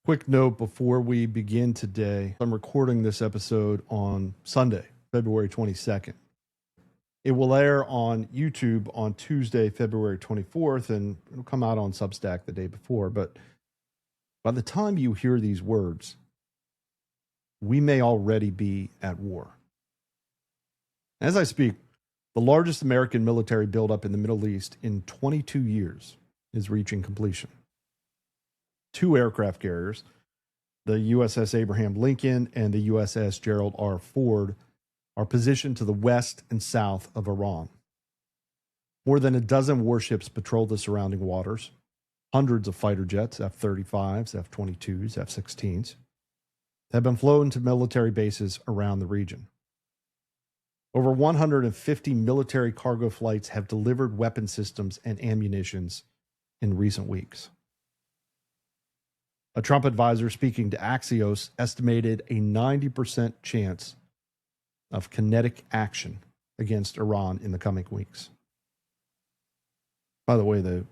Quick note before we begin today. I'm recording this episode on Sunday, February 22nd. It will air on YouTube on Tuesday, February 24th, and it'll come out on Substack the day before. But by the time you hear these words, we may already be at war. As I speak, the largest American military buildup in the Middle East in 22 years is reaching completion. 2 aircraft carriers, the USS Abraham Lincoln and the USS Gerald R. Ford, are positioned to the west and south of Iran. More than a dozen warships patrol the surrounding waters. Hundreds of fighter jets, F-35s, F-22s, F-16s, have been flown to military bases around the region. Over 150 military cargo flights have delivered weapon systems and ammunitions in recent weeks. A Trump advisor speaking to Axios estimated a 90% chance of kinetic action against Iran in the coming weeks. By the way, the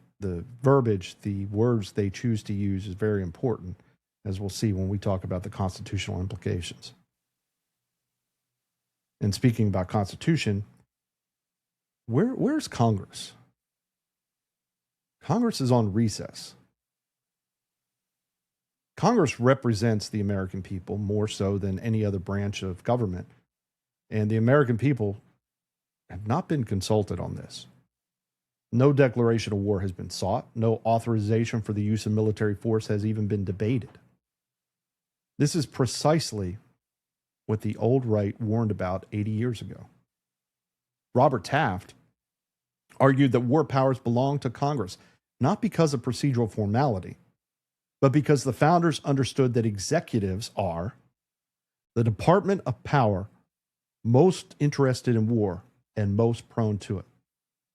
verbiage, the words they choose to use is very important, as we'll see when we talk about the constitutional implications. And speaking about Constitution, where's Congress? Congress is on recess. Congress represents the American people more so than any other branch of government. And the American people have not been consulted on this. No declaration of war has been sought. No authorization for the use of military force has even been debated. This is precisely what the old right warned about 80 years ago. Robert Taft argued that war powers belong to Congress, not because of procedural formality, but because the founders understood that executives are the department of power most interested in war and most prone to it.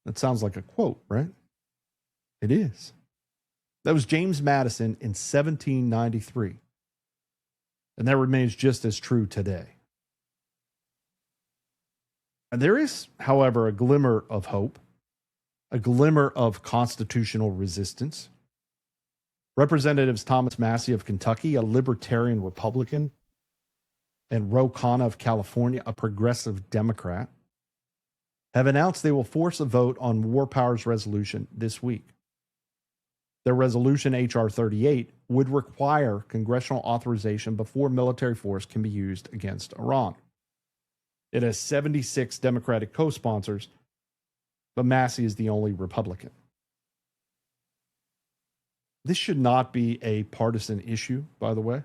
That sounds like a quote, right? It is. That was James Madison in 1793. And that remains just as true today. And there is, however, a glimmer of hope, a glimmer of constitutional resistance. Representatives Thomas Massie of Kentucky, a libertarian Republican, and Khanna of California, a progressive Democrat, have announced they will force a vote on war powers resolution this week. Their resolution, H.R. 38, would require congressional authorization before military force can be used against Iran. It has 76 Democratic co-sponsors, but Massie is the only Republican. This should not be a partisan issue, by the way.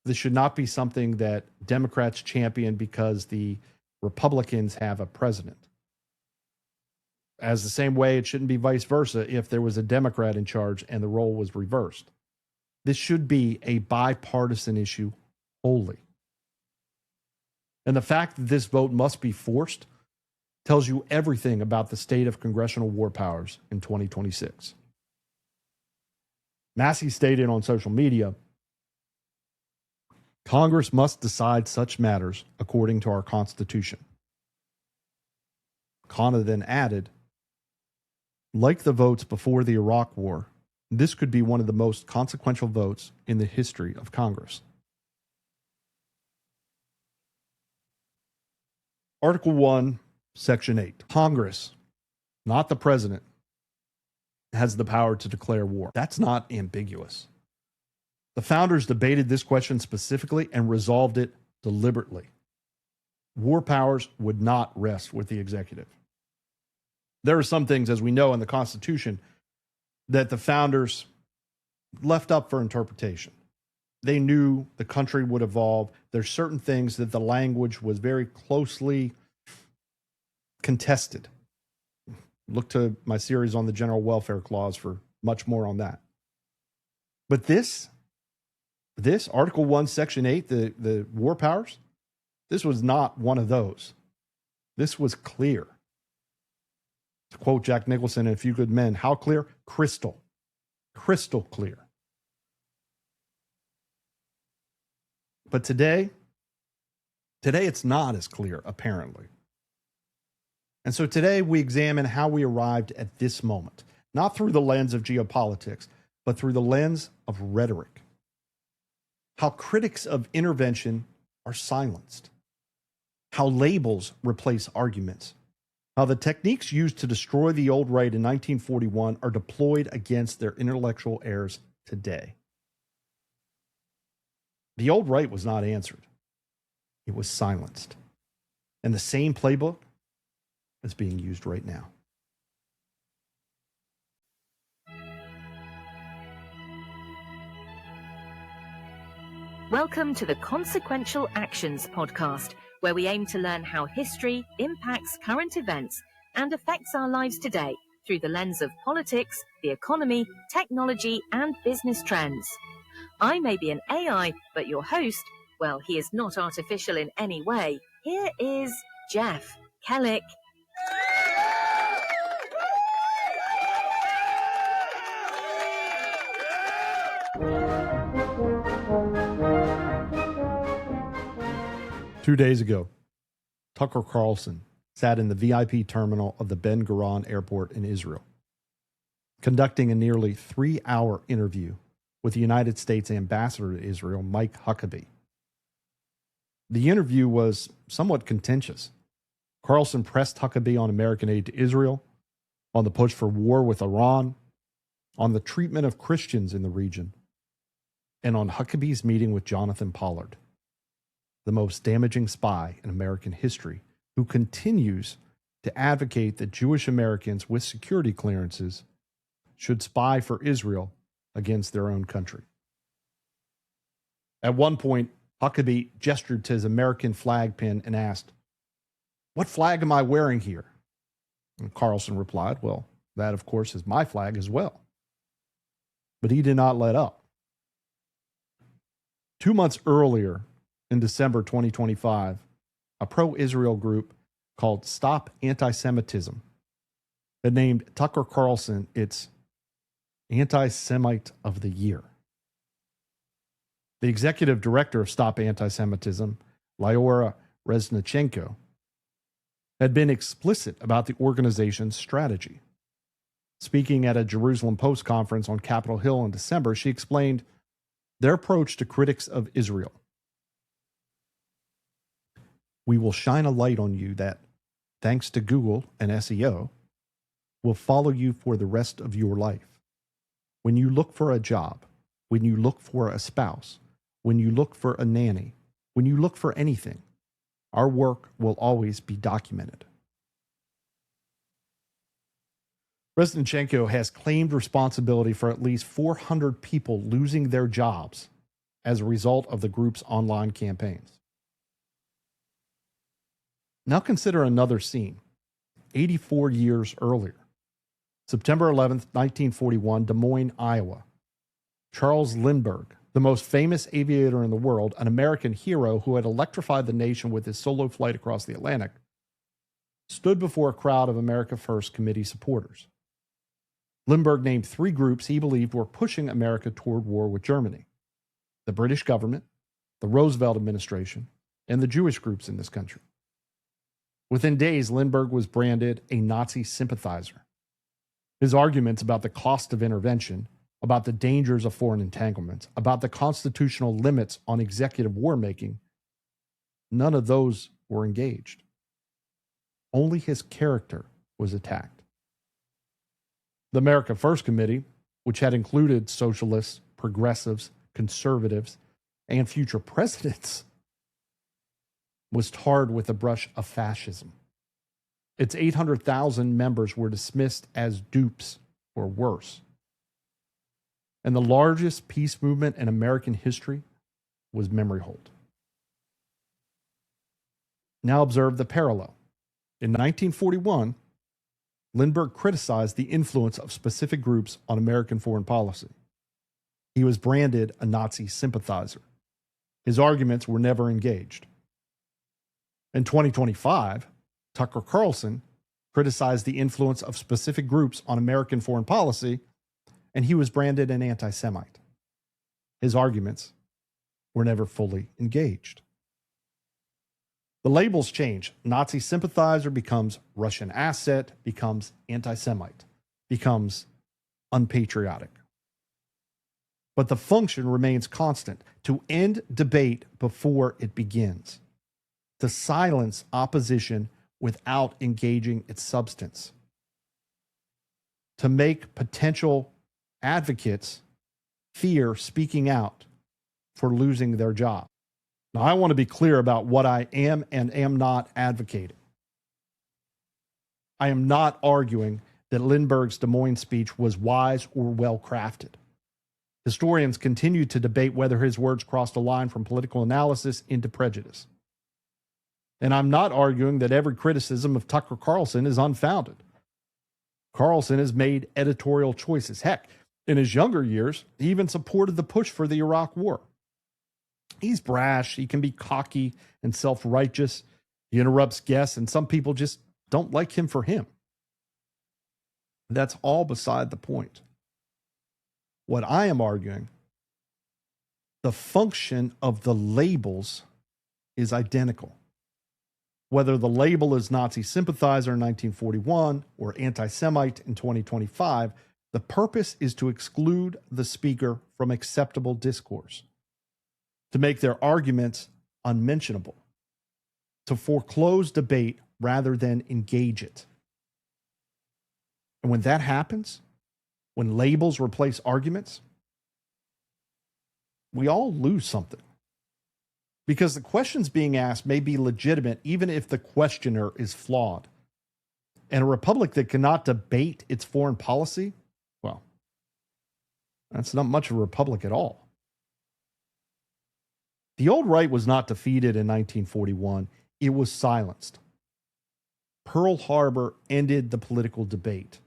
This should not be something that Democrats champion because the Republicans have a president. As the same way, it shouldn't be vice versa if there was a Democrat in charge and the role was reversed. This should be a bipartisan issue wholly. And the fact that this vote must be forced tells you everything about the state of congressional war powers in 2026. Massie stated on social media, Congress must decide such matters according to our Constitution. Khanna then added, like the votes before the Iraq War, this could be one of the most consequential votes in the history of Congress. Article 1, Section 8. Congress, not the president, has the power to declare war. That's not ambiguous. The founders debated this question specifically and resolved it deliberately. War powers would not rest with the executive. There are some things, as we know in the Constitution, that the founders left up for interpretation. They knew the country would evolve. There's certain things that the language was very closely contested. Look to my series on the General Welfare Clause for much more on that. But this Article 1, Section 8, the war powers, this was not one of those. This was clear. To quote Jack Nicholson in A Few Good Men, how clear? Crystal clear. But today it's not as clear, apparently. And so today we examine how we arrived at this moment, not through the lens of geopolitics, but through the lens of rhetoric. how critics of intervention are silenced, how labels replace arguments, how the techniques used to destroy the old right in 1941 are deployed against their intellectual heirs today. The old right was not answered. It was silenced. And the same playbook is being used right now. Welcome to the Consequential Actions podcast, where we aim to learn how history impacts current events and affects our lives today through the lens of politics, the economy, technology, and business trends. I may be an AI, but your host, well, he is not artificial in any way. Here is Jeff Kellick. 2 days ago, Tucker Carlson sat in the VIP terminal of the Ben Gurion Airport in Israel, conducting a nearly 3-hour interview with the United States ambassador to Israel, Mike Huckabee. The interview was somewhat contentious. Carlson pressed Huckabee on American aid to Israel, on the push for war with Iran, on the treatment of Christians in the region, and on Huckabee's meeting with Jonathan Pollard, the most damaging spy in American history, who continues to advocate that Jewish Americans with security clearances should spy for Israel against their own country. At one point, Huckabee gestured to his American flag pin and asked, "What flag am I wearing here?" And Carlson replied, "Well, that, of course, is my flag as well." But he did not let up. 2 months earlier, in December 2025, a pro-Israel group called Stop Antisemitism had named Tucker Carlson its Antisemite of the Year. The executive director of Stop Antisemitism, Lyora Reznichenko, had been explicit about the organization's strategy. Speaking at a Jerusalem Post conference on Capitol Hill in December, she explained their approach to critics of Israel. "We will shine a light on you that, thanks to Google and SEO, will follow you for the rest of your life. When you look for a job, when you look for a spouse, when you look for a nanny, when you look for anything, our work will always be documented." Reznichenko has claimed responsibility for at least 400 people losing their jobs as a result of the group's online campaigns. Now consider another scene, 84 years earlier. September 11th, 1941, Des Moines, Iowa. Charles Lindbergh, the most famous aviator in the world, an American hero who had electrified the nation with his solo flight across the Atlantic, stood before a crowd of America First Committee supporters. Lindbergh named 3 groups he believed were pushing America toward war with Germany: the British government, the Roosevelt administration, and the Jewish groups in this country. Within days, Lindbergh was branded a Nazi sympathizer. His arguments about the cost of intervention, about the dangers of foreign entanglements, about the constitutional limits on executive war making, none of those were engaged. Only his character was attacked. The America First Committee, which had included socialists, progressives, conservatives, and future presidents, was tarred with the brush of fascism. Its 800,000 members were dismissed as dupes or worse. And the largest peace movement in American history was memory hold. Now observe the parallel. In 1941, Lindbergh criticized the influence of specific groups on American foreign policy. He was branded a Nazi sympathizer. His arguments were never engaged. In 2025, Tucker Carlson criticized the influence of specific groups on American foreign policy, and he was branded an anti-Semite. His arguments were never fully engaged. The labels change. Nazi sympathizer becomes Russian asset, becomes anti-Semite, becomes unpatriotic. but the function remains constant: to end debate before it begins, to silence opposition without engaging its substance, to make potential advocates fear speaking out for losing their job. Now, I want to be clear about what I am and am not advocating. I am not arguing that Lindbergh's Des Moines speech was wise or well-crafted. Historians continue to debate whether his words crossed a line from political analysis into prejudice. And I'm not arguing that every criticism of Tucker Carlson is unfounded. Carlson has made editorial choices. Heck, in his younger years, he even supported the push for the Iraq War. He's brash, he can be cocky and self-righteous, he interrupts guests, and some people just don't like him for him. That's all beside the point. What I am arguing, the function of the labels is identical. Whether the label is Nazi sympathizer in 1941 or anti-Semite in 2025, the purpose is to exclude the speaker from acceptable discourse, to make their arguments unmentionable, to foreclose debate rather than engage it. And when that happens, when labels replace arguments, we all lose something. Because the questions being asked may be legitimate even if the questioner is flawed. And a republic that cannot debate its foreign policy, well, that's not much of a republic at all. The old right was not defeated in 1941. It was silenced. Pearl Harbor ended the political debate.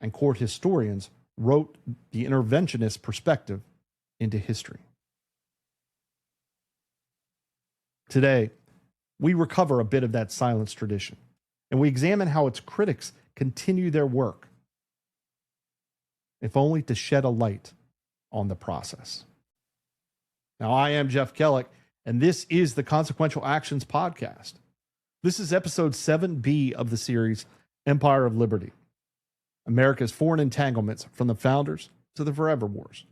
And court historians wrote the interventionist perspective into history. Today, we recover a bit of that silence tradition, and we examine how its critics continue their work, if only to shed a light on the process. Now, I am Jeff Kellick, and this is the Consequential Actions Podcast. This is episode 7B of the series, Empire of Liberty, America's Foreign Entanglements from the Founders to the Forever Wars.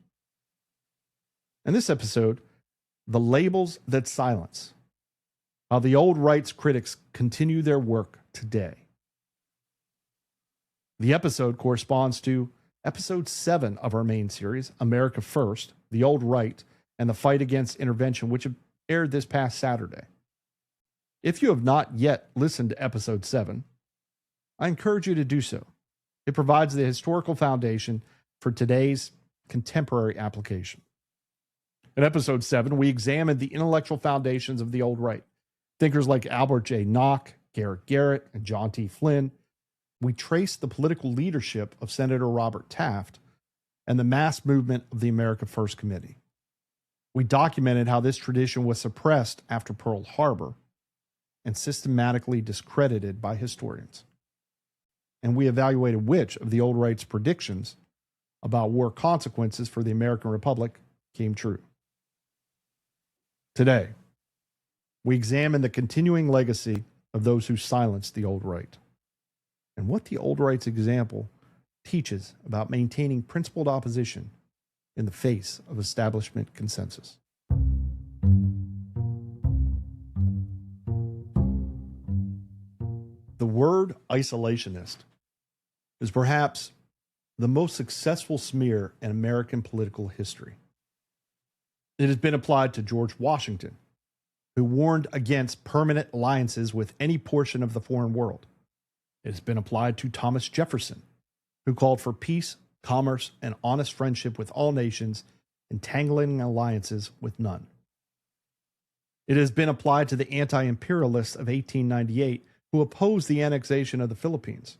In this episode, the labels that silence, how the old right's critics continue their work today. The episode corresponds to episode 7 of our main series, America First, the Old Right, and the Fight Against Intervention, which aired this past Saturday. If you have not yet listened to episode 7, I encourage you to do so. It provides the historical foundation for today's contemporary application. In episode 7, we examined the intellectual foundations of the old right. Thinkers like Albert J. Nock, Garrett Garrett, and John T. Flynn. We traced the political leadership of Senator Robert Taft and the mass movement of the America First Committee. We documented how this tradition was suppressed after Pearl Harbor and systematically discredited by historians. And we evaluated which of the old right's predictions about war consequences for the American Republic came true. Today, we examine the continuing legacy of those who silenced the old right and what the old right's example teaches about maintaining principled opposition in the face of establishment consensus. The word isolationist is perhaps the most successful smear in American political history. It has been applied to George Washington, who warned against permanent alliances with any portion of the foreign world. It has been applied to Thomas Jefferson, who called for peace, commerce, and honest friendship with all nations, entangling alliances with none. It has been applied to the anti-imperialists of 1898, who opposed the annexation of the Philippines.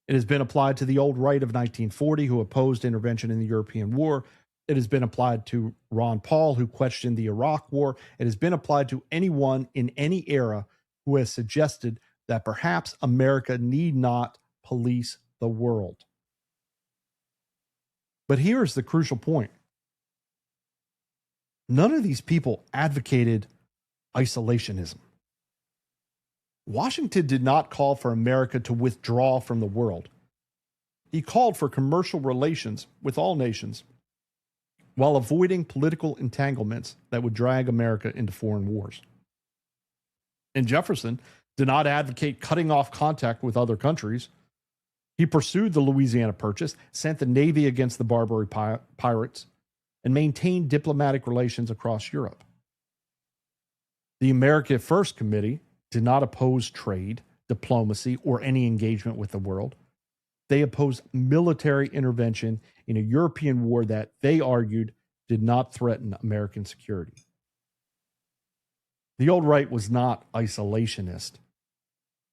It has been applied to the old right of 1940, who opposed intervention in the European War. It has been applied to Ron Paul, who questioned the Iraq War. It has been applied to anyone in any era who has suggested that perhaps America need not police the world. But here is the crucial point. None of these people advocated isolationism. Washington did not call for America to withdraw from the world. He called for commercial relations with all nations while avoiding political entanglements that would drag America into foreign wars. And Jefferson did not advocate cutting off contact with other countries. He pursued the Louisiana Purchase, sent the Navy against the Barbary pirates, and maintained diplomatic relations across Europe. The America First Committee did not oppose trade, diplomacy, or any engagement with the world. They opposed military intervention in a European war that they argued did not threaten American security. The old right was not isolationist.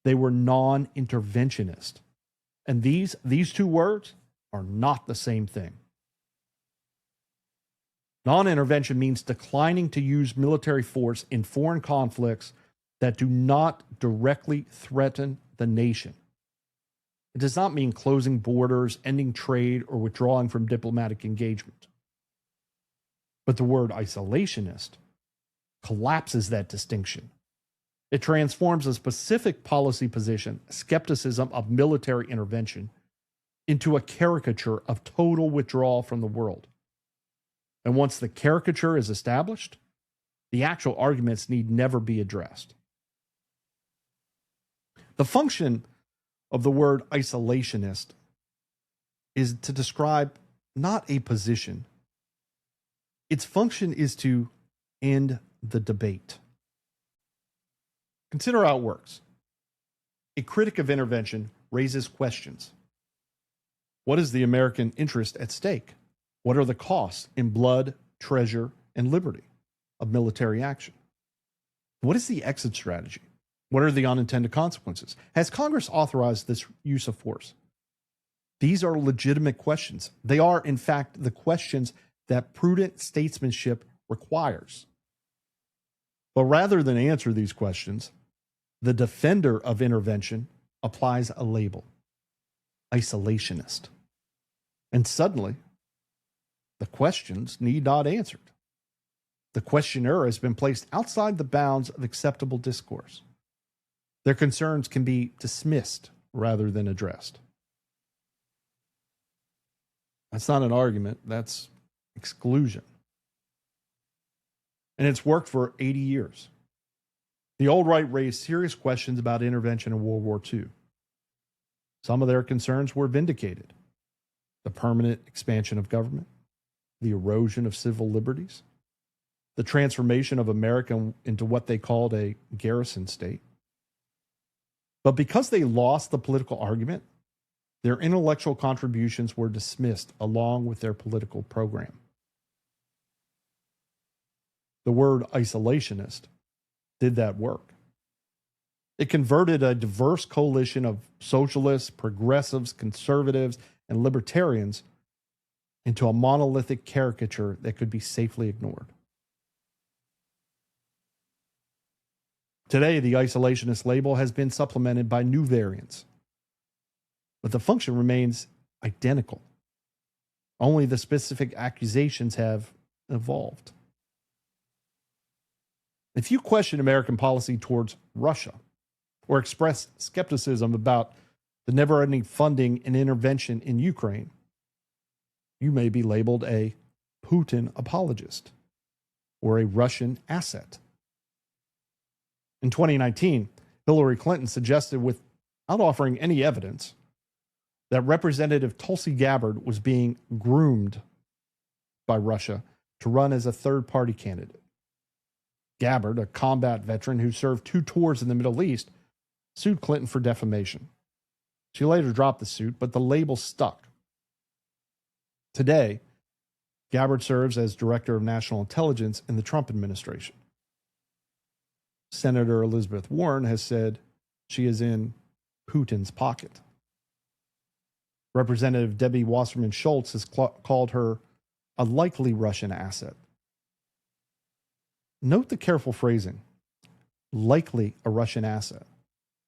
They were non-interventionist. And these two words are not the same thing. Non-intervention means declining to use military force in foreign conflicts that do not directly threaten the nation. It does not mean closing borders, ending trade, or withdrawing from diplomatic engagement. But the word isolationist collapses that distinction. It transforms a specific policy position, skepticism of military intervention, into a caricature of total withdrawal from the world. And once the caricature is established, the actual arguments need never be addressed. The function of the word isolationist is to describe not a position. Its function is to end the debate. Consider how it works. A critic of intervention raises questions. What is the American interest at stake? What are the costs in blood, treasure, and liberty of military action? What is the exit strategy? What are the unintended consequences? Has Congress authorized this use of force? These are legitimate questions. They are, in fact, the questions that prudent statesmanship requires. But rather than answer these questions, the defender of intervention applies a label, isolationist. And suddenly, the questions need not be answered. The questioner has been placed outside the bounds of acceptable discourse. Their concerns can be dismissed rather than addressed. That's not an argument, that's exclusion. And it's worked for 80 years. The old right raised serious questions about intervention in World War II. Some of their concerns were vindicated. The permanent expansion of government, the erosion of civil liberties, the transformation of America into what they called a garrison state. But because they lost the political argument, their intellectual contributions were dismissed along with their political program. The word isolationist did that work. It converted a diverse coalition of socialists, progressives, conservatives, and libertarians into a monolithic caricature that could be safely ignored. Today, the isolationist label has been supplemented by new variants, but the function remains identical. Only the specific accusations have evolved. If you question American policy towards Russia or express skepticism about the never-ending funding and intervention in Ukraine, you may be labeled a Putin apologist or a Russian asset. In 2019, Hillary Clinton suggested, without offering any evidence, that Representative Tulsi Gabbard was being groomed by Russia to run as a third-party candidate. Gabbard, a combat veteran who served 2 tours in the Middle East, sued Clinton for defamation. She later dropped the suit, but the label stuck. Today, Gabbard serves as Director of National Intelligence in the Trump administration. Senator Elizabeth Warren has said she is in Putin's pocket. Representative Debbie Wasserman Schultz has called her a likely Russian asset. Note the careful phrasing, likely a Russian asset.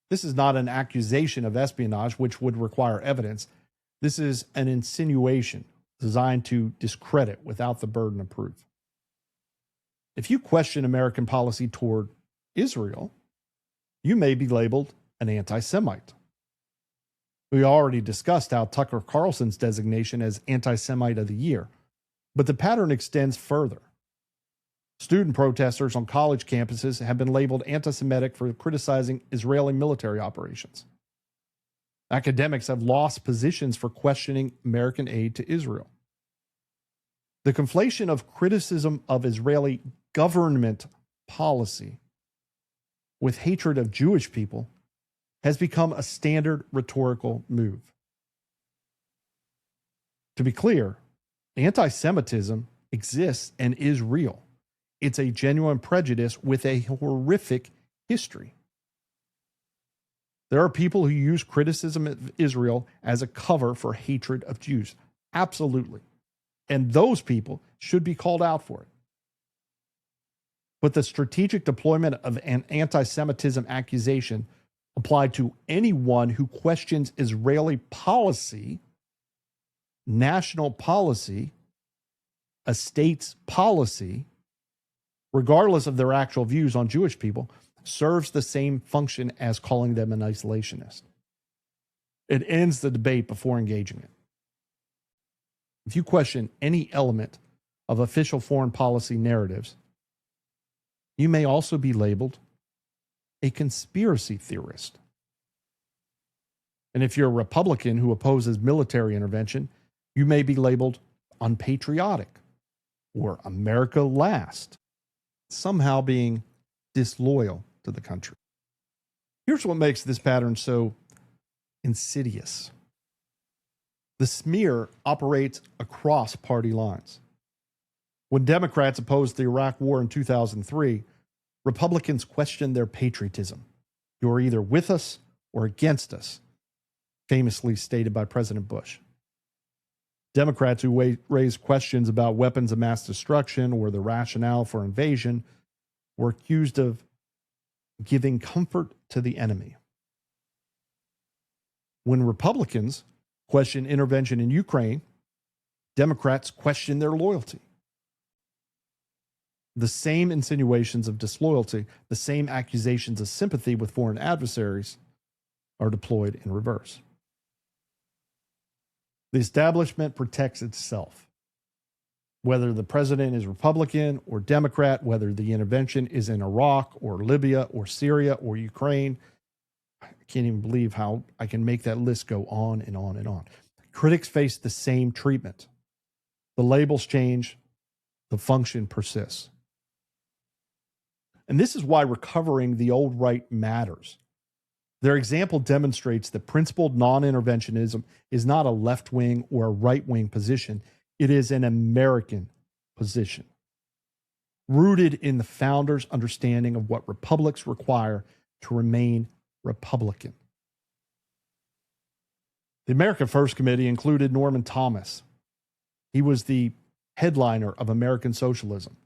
This is not an accusation of espionage, which would require evidence. This is an insinuation designed to discredit without the burden of proof. If you question American policy toward Israel, you may be labeled an anti-Semite. We already discussed how Tucker Carlson's designation as Anti-Semite of the Year But the pattern extends further. Student protesters on college campuses have been labeled anti-Semitic for criticizing Israeli military operations. Academics have lost positions for questioning American aid to Israel. The conflation of criticism of Israeli government policy with hatred of Jewish people has become a standard rhetorical move. To be clear, anti-Semitism exists and is real. It's a genuine prejudice with a horrific history. There are people who use criticism of Israel as a cover for hatred of Jews. Absolutely. And those people should be called out for it. But the strategic deployment of an anti-Semitism accusation applied to anyone who questions Israeli policy, national policy, a state's policy, regardless of their actual views on Jewish people, serves the same function as calling them an isolationist. It ends the debate before engaging it. If you question any element of official foreign policy narratives, you may also be labeled a conspiracy theorist. And if you're a Republican who opposes military intervention, you may be labeled unpatriotic or America last, somehow being disloyal to the country. Here's what makes this pattern so insidious. The smear operates across party lines. When Democrats opposed the Iraq War in 2003, Republicans questioned their patriotism. You're either with us or against us, famously stated by President Bush. Democrats who raised questions about weapons of mass destruction or the rationale for invasion were accused of giving comfort to the enemy. When Republicans questioned intervention in Ukraine, Democrats questioned their loyalty. The same insinuations of disloyalty, the same accusations of sympathy with foreign adversaries are deployed in reverse. The establishment protects itself. Whether the president is Republican or Democrat, whether the intervention is in Iraq or Libya or Syria or Ukraine, I can't even believe how I can make that list go on and on and on. Critics face the same treatment. The labels change, the function persists. And this is why recovering the old right matters. Their example demonstrates that principled non-interventionism is not a left-wing or a right-wing position. It is an American position, rooted in the founders' understanding of what republics require to remain Republican. The America First Committee included Norman Thomas. He was the headliner of American socialism.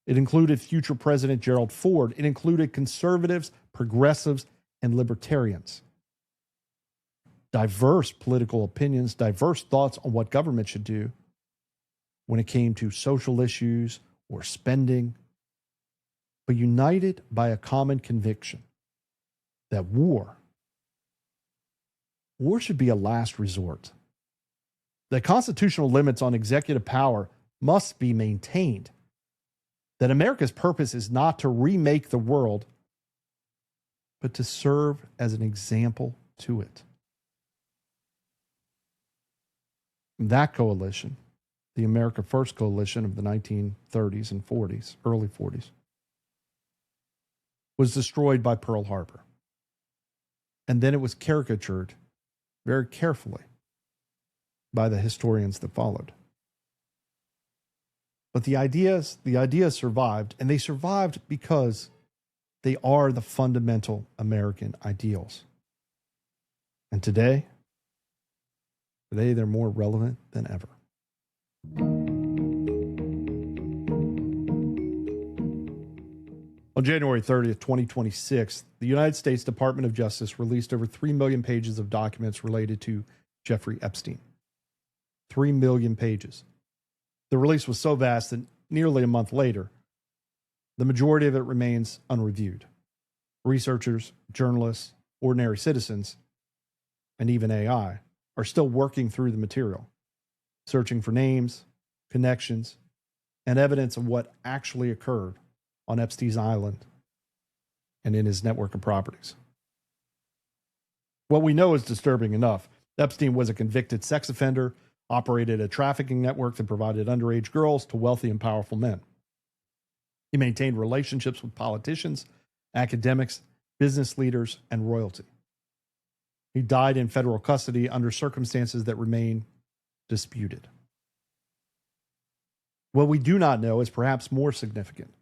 It included future President Gerald Ford. It included conservatives, progressives, and libertarians. Diverse political opinions, diverse thoughts on what government should do when it came to social issues or spending, but united by a common conviction that war should be a last resort. That constitutional limits on executive power must be maintained. That America's purpose is not to remake the world, but to serve as an example to it. That coalition, the America First coalition of the 1930s and 40s, early 40s, was destroyed by Pearl Harbor. And then it was caricatured very carefully by the historians that followed. But the ideas survived, and they survived because they are the fundamental American ideals. And today they're more relevant than ever. On January 30th, 2026, the United States Department of Justice released over 3 million pages of documents related to Jeffrey Epstein. 3 million pages. The release was so vast that nearly a month later, the majority of it remains unreviewed. Researchers, journalists, ordinary citizens, and even AI are still working through the material, searching for names, connections, and evidence of what actually occurred on Epstein's island and in his network of properties. What we know is disturbing enough. Epstein was a convicted sex offender, operated a trafficking network that provided underage girls to wealthy and powerful men. He maintained relationships with politicians, academics, business leaders, and royalty. He died in federal custody under circumstances that remain disputed. What we do not know is perhaps more significant.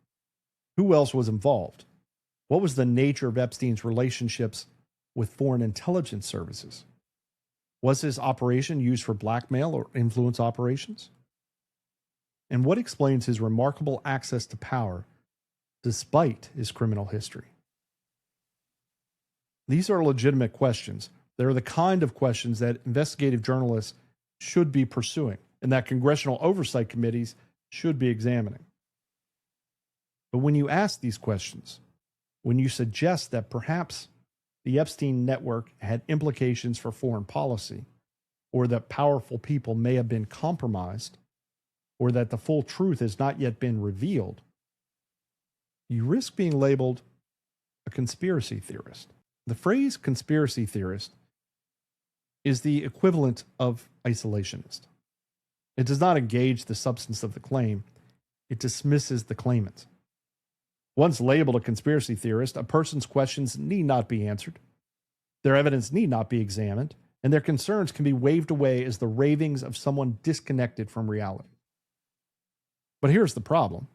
Who else was involved? What was the nature of Epstein's relationships with foreign intelligence services? Was his operation used for blackmail or influence operations? And what explains his remarkable access to power despite his criminal history? These are legitimate questions. They're the kind of questions that investigative journalists should be pursuing and that congressional oversight committees should be examining. But when you ask these questions, when you suggest that perhaps the Epstein network had implications for foreign policy, or that powerful people may have been compromised, or that the full truth has not yet been revealed, you risk being labeled a conspiracy theorist. The phrase conspiracy theorist is the equivalent of isolationist. It does not engage the substance of the claim, it dismisses the claimant. Once labeled a conspiracy theorist, a person's questions need not be answered, their evidence need not be examined, and their concerns can be waved away as the ravings of someone disconnected from reality. But here's the problem.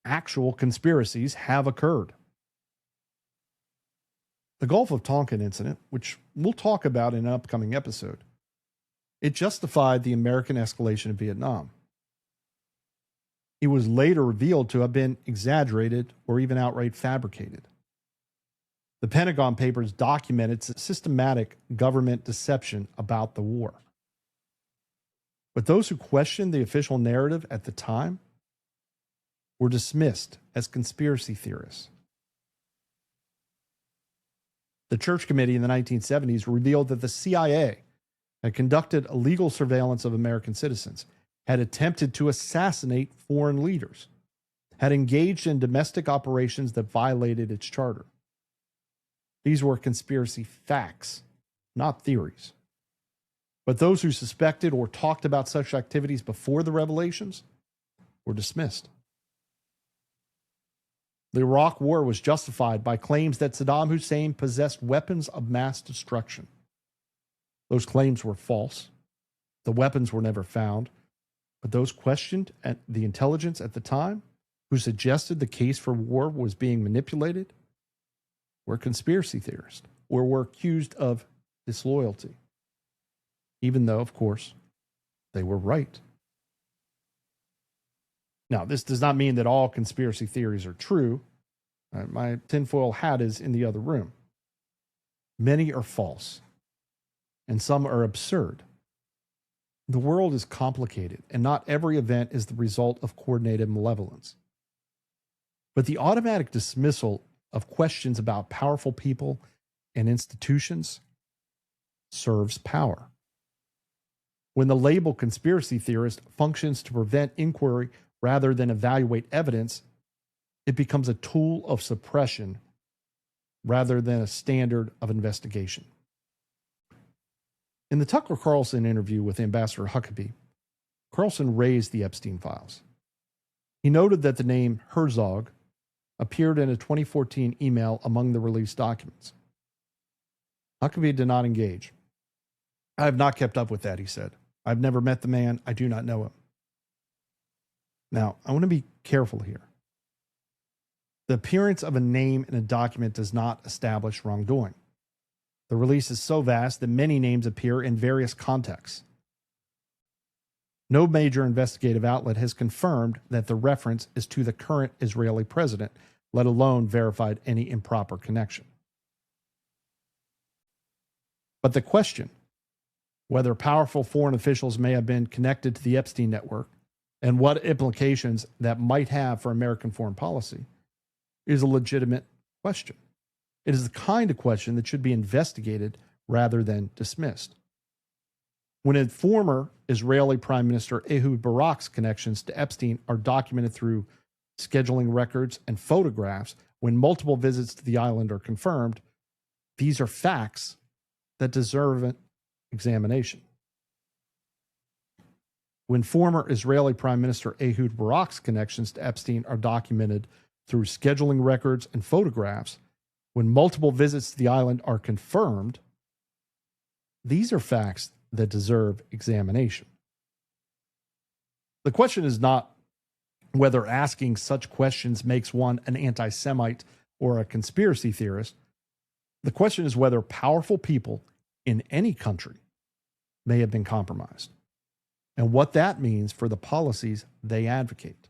Actual conspiracies have occurred. The Gulf of Tonkin incident, which we'll talk about in an upcoming episode, it justified the American escalation of Vietnam. It was later revealed to have been exaggerated or even outright fabricated. The Pentagon Papers documented systematic government deception about the war. But those who questioned the official narrative at the time were dismissed as conspiracy theorists. The Church Committee in the 1970s revealed that the CIA had conducted illegal surveillance of American citizens, had attempted to assassinate foreign leaders, had engaged in domestic operations that violated its charter. These were conspiracy facts, not theories. But those who suspected or talked about such activities before the revelations were dismissed. The Iraq War was justified by claims that Saddam Hussein possessed weapons of mass destruction. Those claims were false. The weapons were never found. But those questioned at the intelligence at the time, who suggested the case for war was being manipulated, were conspiracy theorists or were accused of disloyalty, even though, of course, they were right. Now, this does not mean that all conspiracy theories are true. My tinfoil hat is in the other room. Many are false, and some are absurd. The world is complicated, and not every event is the result of coordinated malevolence. But the automatic dismissal of questions about powerful people and institutions serves power. When the label conspiracy theorist functions to prevent inquiry rather than evaluate evidence, it becomes a tool of suppression rather than a standard of investigation. In the Tucker Carlson interview with Ambassador Huckabee, Carlson raised the Epstein files. He noted that the name Herzog appeared in a 2014 email among the released documents. Huckabee did not engage. I have not kept up with that, he said. I've never met the man. I do not know him. Now, I want to be careful here. The appearance of a name in a document does not establish wrongdoing. The release is so vast that many names appear in various contexts. No major investigative outlet has confirmed that the reference is to the current Israeli president, let alone verified any improper connection. But the question, whether powerful foreign officials may have been connected to the Epstein network and what implications that might have for American foreign policy, is a legitimate question. It is the kind of question that should be investigated rather than dismissed. When a former Israeli Prime Minister Ehud Barak's connections to Epstein are documented through scheduling records and photographs, when multiple visits to the island are confirmed, these are facts that deserve an examination. When former Israeli Prime Minister Ehud Barak's connections to Epstein are documented through scheduling records and photographs, when multiple visits to the island are confirmed, these are facts that deserve examination. The question is not whether asking such questions makes one an anti-Semite or a conspiracy theorist. The question is whether powerful people in any country may have been compromised, and what that means for the policies they advocate.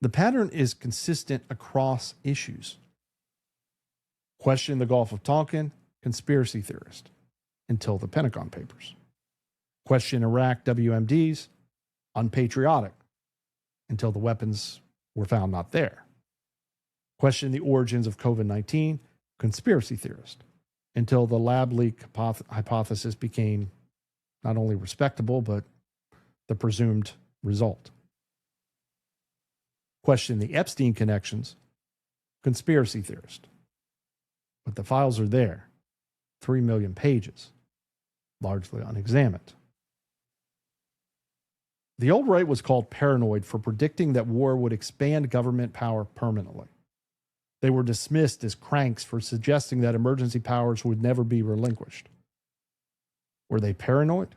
The pattern is consistent across issues. Question the Gulf of Tonkin, conspiracy theorist, until the Pentagon Papers. Question Iraq, WMDs, unpatriotic, until the weapons were found not there. Question the origins of COVID-19, conspiracy theorist, until the lab leak hypothesis became not only respectable, but the presumed result. Question the Epstein connections, conspiracy theorist. But the files are there, 3 million pages, largely unexamined. The old right was called paranoid for predicting that war would expand government power permanently. They were dismissed as cranks for suggesting that emergency powers would never be relinquished. Were they paranoid,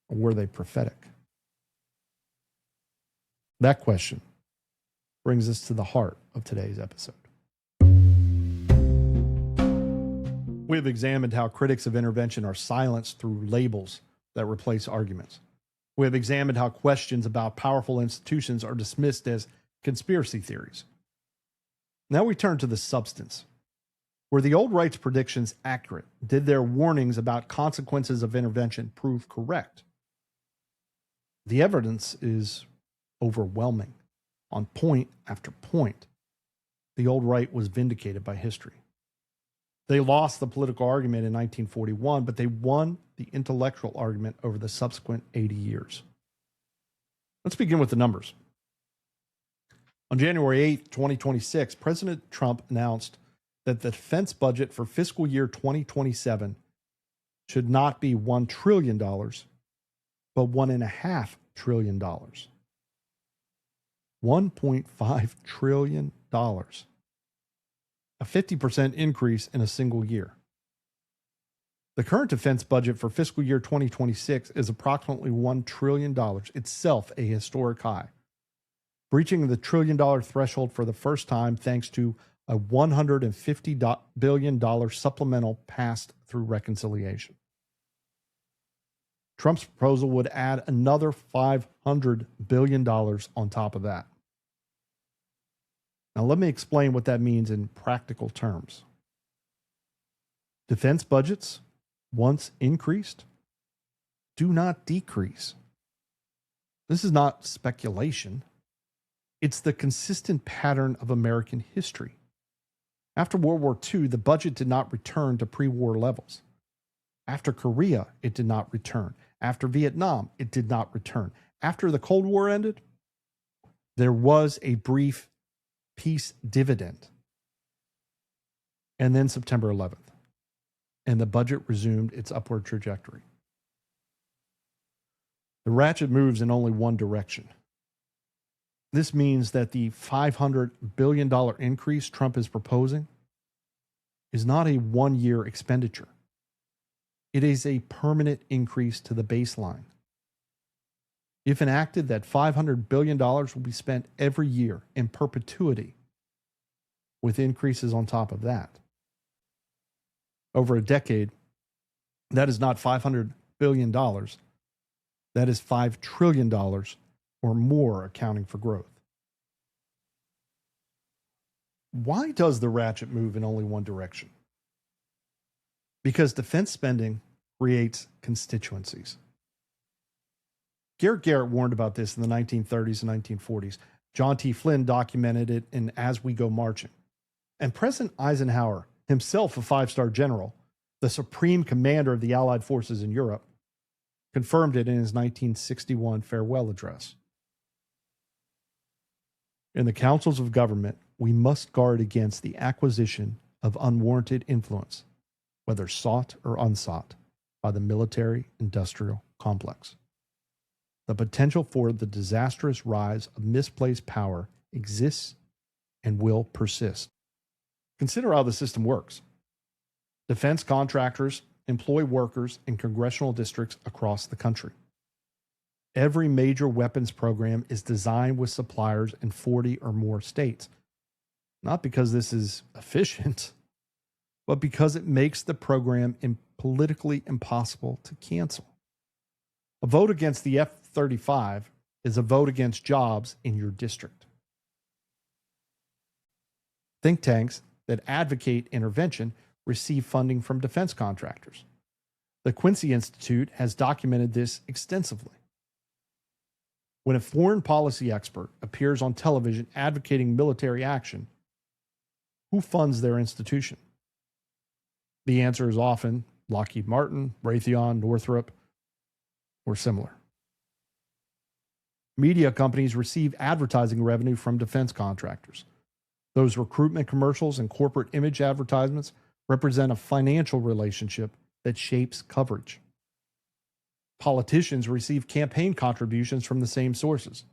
or were they prophetic? That question brings us to the heart of today's episode. We have examined how critics of intervention are silenced through labels that replace arguments. We have examined how questions about powerful institutions are dismissed as conspiracy theories. Now we turn to the substance. Were the old right's predictions accurate? Did their warnings about consequences of intervention prove correct? The evidence is overwhelming. On point after point, the old right was vindicated by history. They lost the political argument in 1941, but they won the intellectual argument over the subsequent 80 years. Let's begin with the numbers. On January 8, 2026, President Trump announced that the defense budget for fiscal year 2027 should not be $1 trillion, but $1.5 trillion. $1.5 trillion. A 50% increase in a single year. The current defense budget for fiscal year 2026 is approximately $1 trillion, itself a historic high, breaching the $1 trillion threshold for the first time thanks to a $150 billion supplemental passed through reconciliation. Trump's proposal would add another $500 billion on top of that. Now, let me explain what that means in practical terms. Defense budgets, once increased, do not decrease. This is not speculation. It's the consistent pattern of American history. After World War II, the budget did not return to pre-war levels. After Korea, it did not return. After Vietnam, it did not return. After the Cold War ended, there was a brief peace dividend. And then September 11th, and the budget resumed its upward trajectory. The ratchet moves in only one direction. This means that the $500 billion increase Trump is proposing is not a one-year expenditure. It is a permanent increase to the baseline. If enacted, that $500 billion will be spent every year in perpetuity, with increases on top of that. Over a decade, that is not $500 billion. That is $5 trillion or more, accounting for growth. Why does the ratchet move in only one direction? Because defense spending creates constituencies. Garrett warned about this in the 1930s and 1940s. John T. Flynn documented it in As We Go Marching. And President Eisenhower, himself a five-star general, the supreme commander of the Allied forces in Europe, confirmed it in his 1961 farewell address. In the councils of government, we must guard against the acquisition of unwarranted influence, whether sought or unsought, by the military-industrial complex. The potential for the disastrous rise of misplaced power exists and will persist. Consider how the system works. Defense contractors employ workers in congressional districts across the country. Every major weapons program is designed with suppliers in 40 or more states, not because this is efficient, but because it makes the program politically impossible to cancel. A vote against the F-35 is a vote against jobs in your district. Think tanks that advocate intervention receive funding from defense contractors. The Quincy Institute has documented this extensively. When a foreign policy expert appears on television advocating military action, who funds their institution? The answer is often Lockheed Martin, Raytheon, Northrop, or similar. Media companies receive advertising revenue from defense contractors. Those recruitment commercials and corporate image advertisements represent a financial relationship that shapes coverage. Politicians receive campaign contributions from the same sources.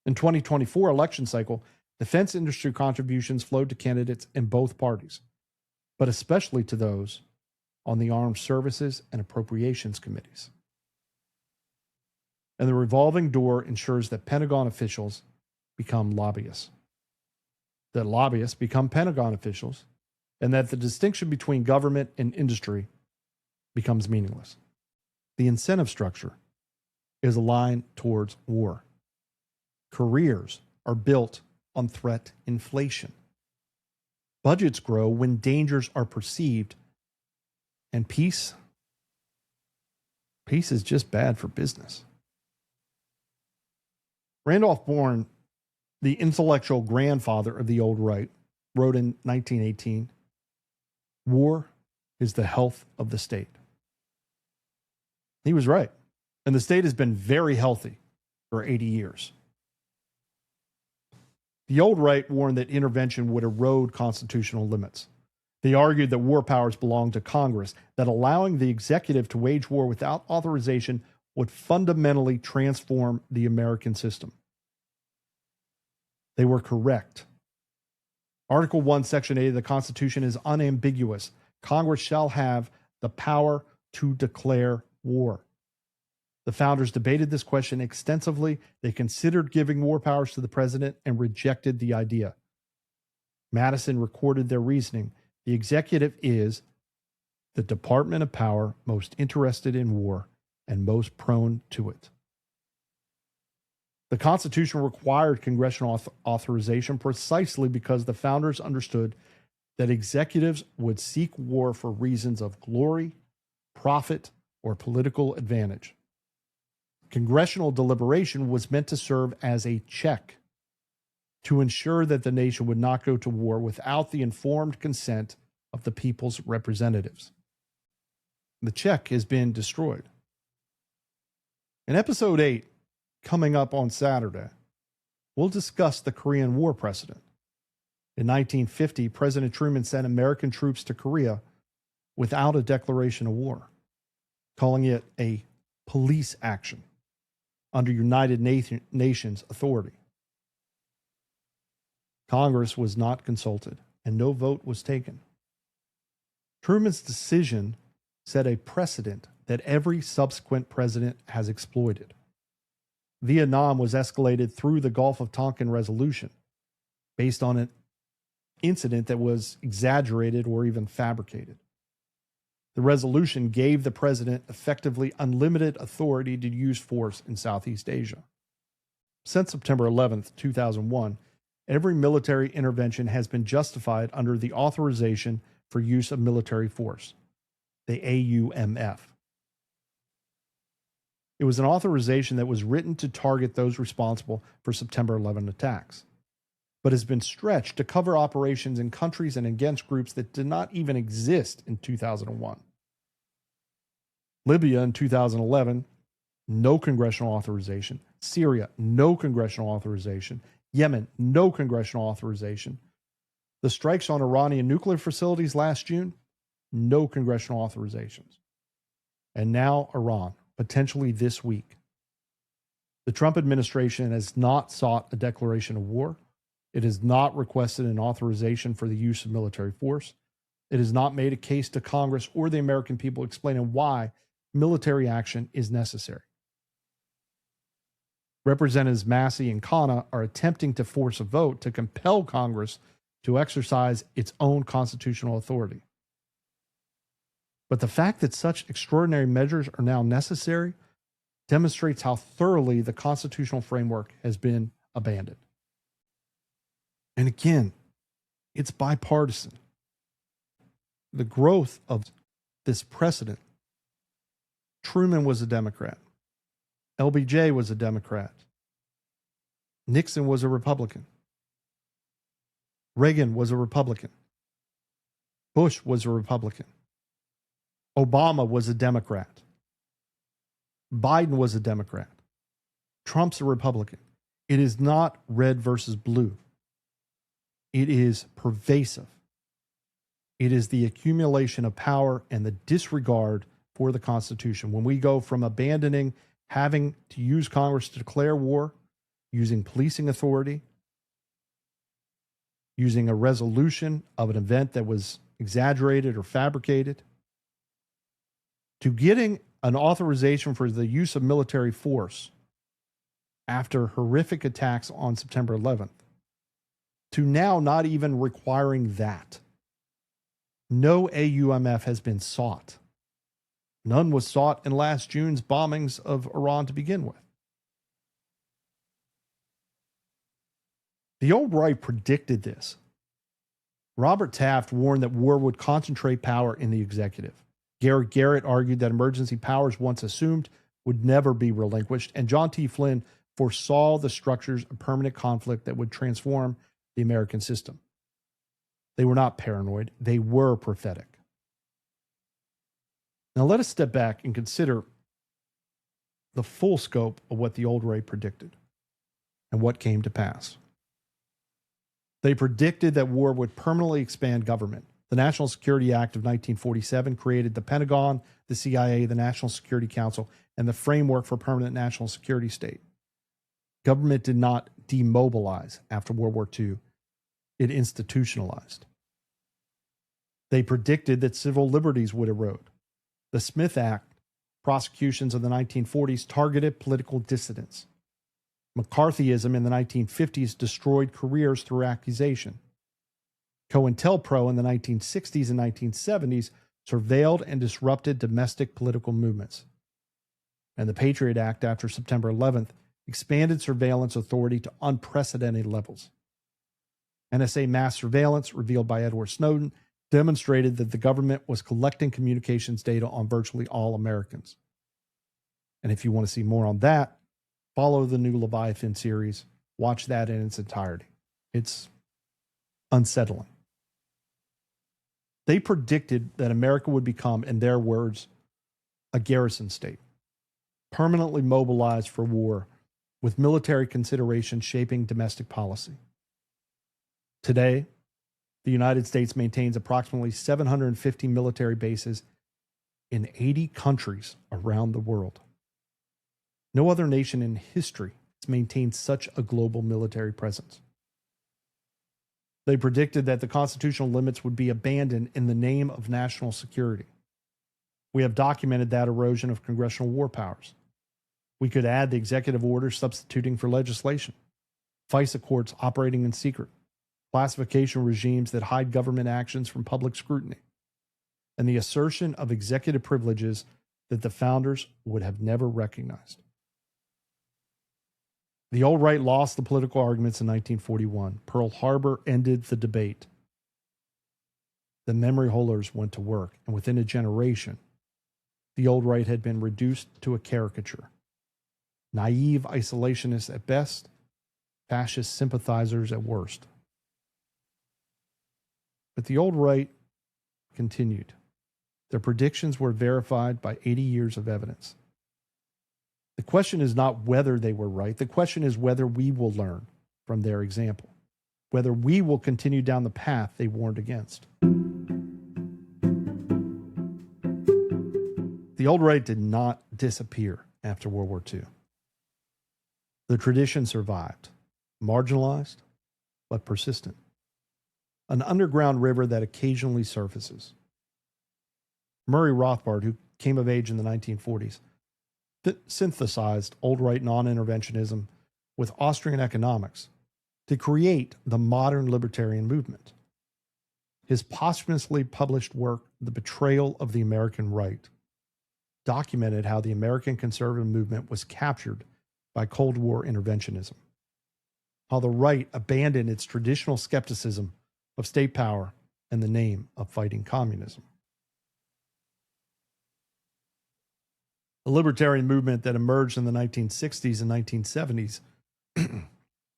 In 2024 election cycle, defense industry contributions flowed to candidates in both parties, but especially to those on the Armed Services and Appropriations Committees. And the revolving door ensures that Pentagon officials become lobbyists, that lobbyists become Pentagon officials, and that the distinction between government and industry becomes meaningless. The incentive structure is aligned towards war. Careers are built on threat inflation. Budgets grow when dangers are perceived, and peace is just bad for business. Randolph Bourne, the intellectual grandfather of the old right, wrote in 1918, "War is the health of the state." He was right. And the state has been very healthy for 80 years. The old right warned that intervention would erode constitutional limits. They argued that war powers belonged to Congress, that allowing the executive to wage war without authorization would fundamentally transform the American system. They were correct. Article 1, Section 8 of the Constitution is unambiguous. Congress shall have the power to declare war. The founders debated this question extensively. They considered giving war powers to the president and rejected the idea. Madison recorded their reasoning. The executive is the department of power most interested in war and most prone to it. The Constitution required congressional authorization precisely because the founders understood that executives would seek war for reasons of glory, profit, or political advantage. Congressional deliberation was meant to serve as a check to ensure that the nation would not go to war without the informed consent of the people's representatives. The check has been destroyed. In episode 8, coming up on Saturday, we'll discuss the Korean War precedent. In 1950, President Truman sent American troops to Korea without a declaration of war, calling it a police action under United Nations authority. Congress was not consulted, and no vote was taken. Truman's decision set a precedent that every subsequent president has exploited. Vietnam was escalated through the Gulf of Tonkin resolution based on an incident that was exaggerated or even fabricated. The resolution gave the president effectively unlimited authority to use force in Southeast Asia. Since September 11th, 2001, every military intervention has been justified under the Authorization for Use of Military Force, the AUMF. It was an authorization that was written to target those responsible for September 11 attacks, but has been stretched to cover operations in countries and against groups that did not even exist in 2001. Libya in 2011, no congressional authorization. Syria, no congressional authorization. Yemen, no congressional authorization. The strikes on Iranian nuclear facilities last June, no congressional authorizations. And now Iran, potentially this week. The Trump administration has not sought a declaration of war. It has not requested an authorization for the use of military force. It has not made a case to Congress or the American people explaining why military action is necessary. Representatives Massie and Khanna are attempting to force a vote to compel Congress to exercise its own constitutional authority. But the fact that such extraordinary measures are now necessary demonstrates how thoroughly the constitutional framework has been abandoned. And again, it's bipartisan. The growth of this precedent. Truman was a Democrat. LBJ was a Democrat. Nixon was a Republican. Reagan was a Republican. Bush was a Republican. Obama was a Democrat. Biden was a Democrat. Trump's a Republican. It is not red versus blue. It is pervasive. It is the accumulation of power and the disregard for the Constitution. When we go from abandoning having to use Congress to declare war, using policing authority, using a resolution of an event that was exaggerated or fabricated, to getting an authorization for the use of military force after horrific attacks on September 11th, to now not even requiring that. No AUMF has been sought. None was sought in last June's bombings of Iran to begin with. The old right predicted this. Robert Taft warned that war would concentrate power in the executive. Garrett Garrett argued that emergency powers, once assumed, would never be relinquished, and John T. Flynn foresaw the structures of permanent conflict that would transform the American system. They were not paranoid, they were prophetic. Now let us step back and consider the full scope of what the old right predicted and what came to pass. They predicted that war would permanently expand government. The National Security Act of 1947 created the Pentagon, the CIA, the National Security Council, and the framework for permanent national security state. Government did not demobilize after World War II. It institutionalized. They predicted that civil liberties would erode. The Smith Act prosecutions of the 1940s targeted political dissidents. McCarthyism in the 1950s destroyed careers through accusation. COINTELPRO in the 1960s and 1970s surveilled and disrupted domestic political movements. And the Patriot Act after September 11th expanded surveillance authority to unprecedented levels. NSA mass surveillance, revealed by Edward Snowden, demonstrated that the government was collecting communications data on virtually all Americans. And if you want to see more on that, follow the new Leviathan series. Watch that in its entirety. It's unsettling. They predicted that America would become, in their words, a garrison state, permanently mobilized for war, with military considerations shaping domestic policy. Today, the United States maintains approximately 750 military bases in 80 countries around the world. No other nation in history has maintained such a global military presence. They predicted that the constitutional limits would be abandoned in the name of national security. We have documented that erosion of congressional war powers. We could add the executive order substituting for legislation, FISA courts operating in secret, classification regimes that hide government actions from public scrutiny, and the assertion of executive privileges that the founders would have never recognized. The old right lost the political arguments in 1941. Pearl Harbor ended the debate. The memory holders went to work, and within a generation, the old right had been reduced to a caricature. Naive isolationists at best, fascist sympathizers at worst. But the old right continued. Their predictions were verified by 80 years of evidence. The question is not whether they were right. The question is whether we will learn from their example, whether we will continue down the path they warned against. The old right did not disappear after World War II. The tradition survived, marginalized, but persistent. An underground river that occasionally surfaces. Murray Rothbard, who came of age in the 1940s, synthesized old right non-interventionism with Austrian economics to create the modern libertarian movement. His posthumously published work, The Betrayal of the American Right, documented how the American conservative movement was captured by Cold War interventionism, how the right abandoned its traditional skepticism of state power in the name of fighting communism. The libertarian movement that emerged in the 1960s and 1970s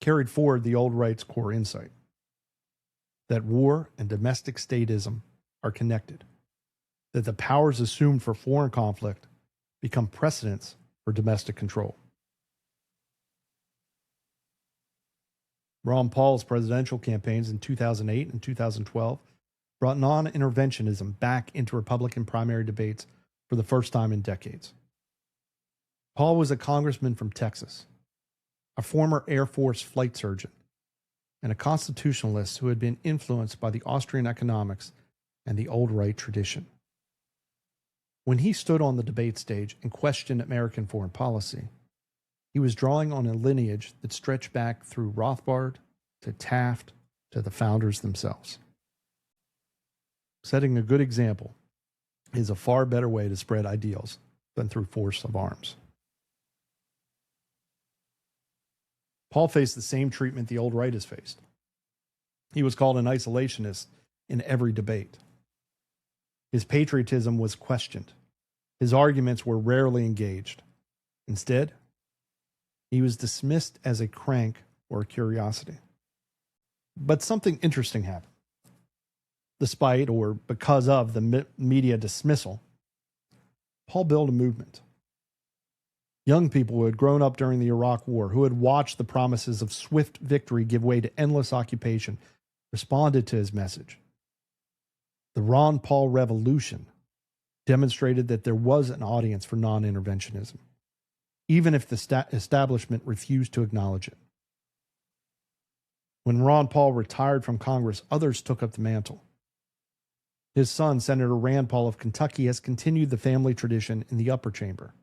carried forward the old right's core insight that war and domestic statism are connected, that the powers assumed for foreign conflict become precedents for domestic control. Ron Paul's presidential campaigns in 2008 and 2012 brought non-interventionism back into Republican primary debates for the first time in decades. Paul was a congressman from Texas, a former Air Force flight surgeon, and a constitutionalist who had been influenced by the Austrian economics and the old right tradition. When he stood on the debate stage and questioned American foreign policy, he was drawing on a lineage that stretched back through Rothbard to Taft to the founders themselves. Setting a good example is a far better way to spread ideals than through force of arms. Paul faced the same treatment the old right has faced. He was called an isolationist in every debate. His patriotism was questioned. His arguments were rarely engaged. Instead, he was dismissed as a crank or a curiosity. But something interesting happened. Despite or because of the media dismissal, Paul built a movement. Young people who had grown up during the Iraq War, who had watched the promises of swift victory give way to endless occupation, responded to his message. The Ron Paul Revolution demonstrated that there was an audience for non-interventionism, even if the establishment refused to acknowledge it. When Ron Paul retired from Congress, others took up the mantle. His son, Senator Rand Paul of Kentucky, has continued the family tradition in the upper chamber.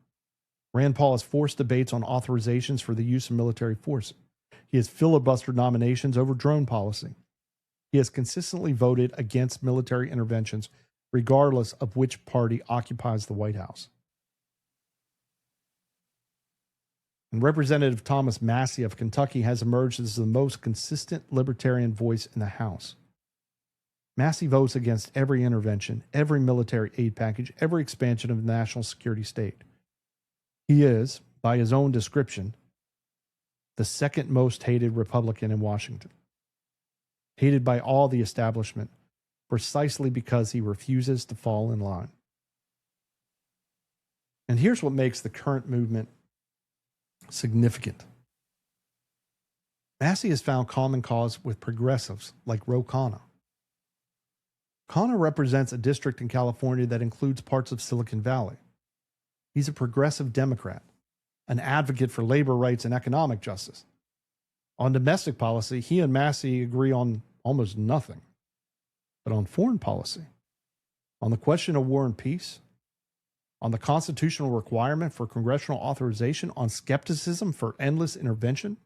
Rand Paul has forced debates on authorizations for the use of military force. He has filibustered nominations over drone policy. He has consistently voted against military interventions, regardless of which party occupies the White House. And Representative Thomas Massie of Kentucky has emerged as the most consistent libertarian voice in the House. Massie votes against every intervention, every military aid package, every expansion of the national security state. He is, by his own description, the second most hated Republican in Washington. Hated by all the establishment precisely because he refuses to fall in line. And here's what makes the current movement significant. Massie has found common cause with progressives like Khanna. Khanna represents a district in California that includes parts of Silicon Valley. He's a progressive Democrat, an advocate for labor rights and economic justice. On domestic policy, he and Massie agree on almost nothing. But on foreign policy, on the question of war and peace, on the constitutional requirement for congressional authorization, on skepticism for endless intervention,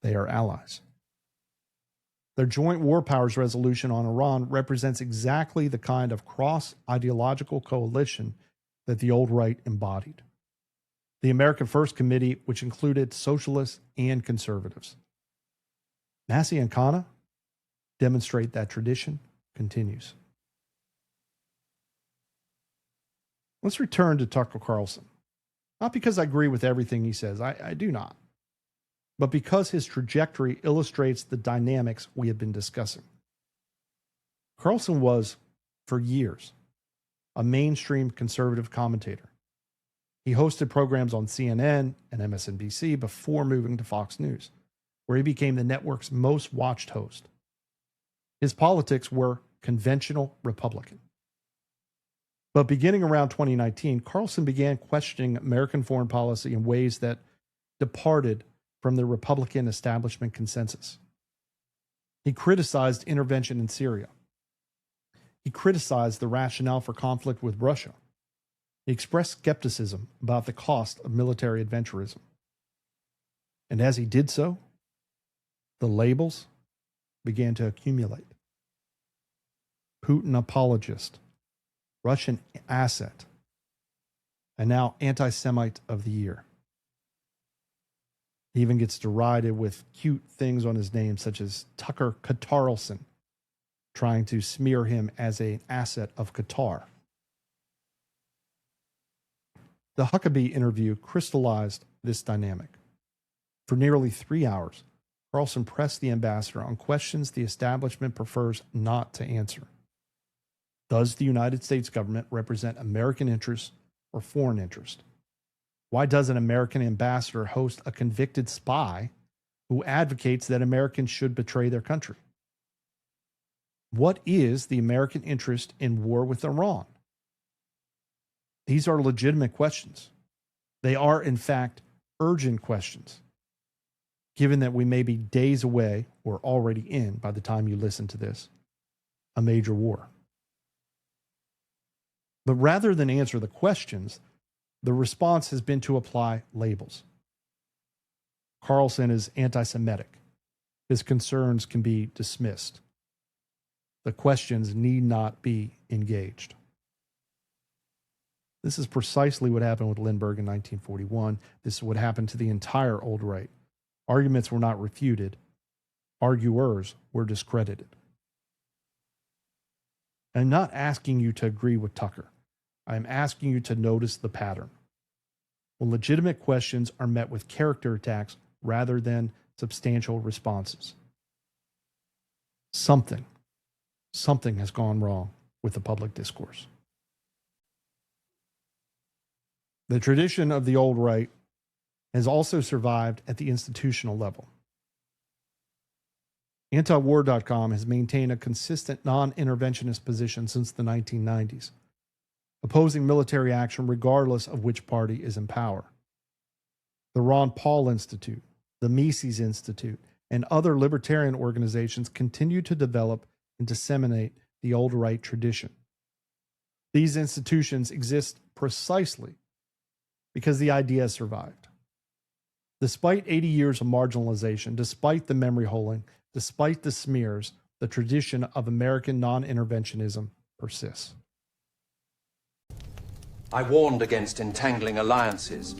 they are allies. Their joint war powers resolution on Iran represents exactly the kind of cross-ideological coalition that the old right embodied. The American First Committee, which included socialists and conservatives. Massie and Khanna demonstrate that tradition continues. Let's return to Tucker Carlson. Not because I agree with everything he says, I do not, but because his trajectory illustrates the dynamics we have been discussing. Carlson was, for years, a mainstream conservative commentator. He hosted programs on CNN and MSNBC before moving to Fox News, where he became the network's most watched host. His politics were conventional Republican. But beginning around 2019, Carlson began questioning American foreign policy in ways that departed from the Republican establishment consensus. He criticized intervention in Syria. He criticized the rationale for conflict with Russia. He expressed skepticism about the cost of military adventurism. And as he did so, the labels began to accumulate. Putin apologist, Russian asset, and now antisemite of the year. He even gets derided with cute things on his name, such as Tucker Carlson, trying to smear him as an asset of Qatar. The Huckabee interview crystallized this dynamic. For nearly 3 hours, Carlson pressed the ambassador on questions the establishment prefers not to answer. Does the United States government represent American interests or foreign interests? Why does an American ambassador host a convicted spy who advocates that Americans should betray their country? What is the American interest in war with Iran? These are legitimate questions. They are, in fact, urgent questions, given that we may be days away, or already in, by the time you listen to this, a major war. But rather than answer the questions, the response has been to apply labels. Carlson is anti-Semitic. His concerns can be dismissed. The questions need not be engaged. This is precisely what happened with Lindbergh in 1941. This is what happened to the entire old right. Arguments were not refuted. Arguers were discredited. I'm not asking you to agree with Tucker. I'm asking you to notice the pattern. When legitimate questions are met with character attacks rather than substantial responses. Something has gone wrong with the public discourse. The tradition of the old right has also survived at the institutional level. Antiwar.com has maintained a consistent non-interventionist position since the 1990s, opposing military action regardless of which party is in power. The Ron Paul Institute, the Mises Institute, and other libertarian organizations continue to develop and disseminate the old right tradition. These institutions exist precisely because the idea survived. Despite 80 years of marginalization, despite the memory holding, despite the smears, the tradition of American non-interventionism persists. I warned against entangling alliances.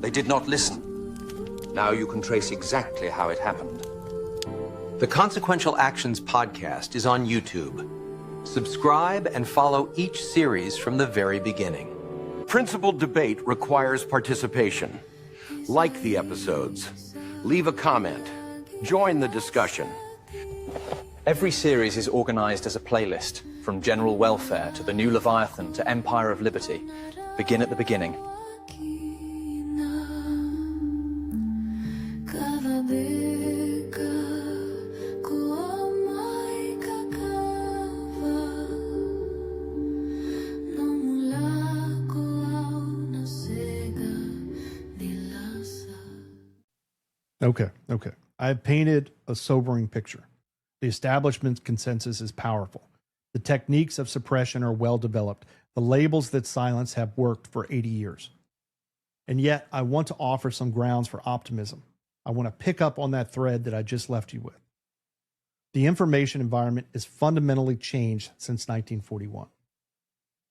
They did not listen. Now you can trace exactly how it happened. The Consequential Actions podcast is on YouTube. Subscribe and follow each series from the very beginning. Principled debate requires participation. Like the episodes. Leave a comment. Join the discussion. Every series is organized as a playlist, from General Welfare to The New Leviathan to Empire of Liberty. Begin at the beginning. Okay. I've painted a sobering picture. The establishment's consensus is powerful. The techniques of suppression are well developed. The labels that silence have worked for 80 years. And yet, I want to offer some grounds for optimism. I want to pick up on that thread that I just left you with. The information environment is fundamentally changed since 1941.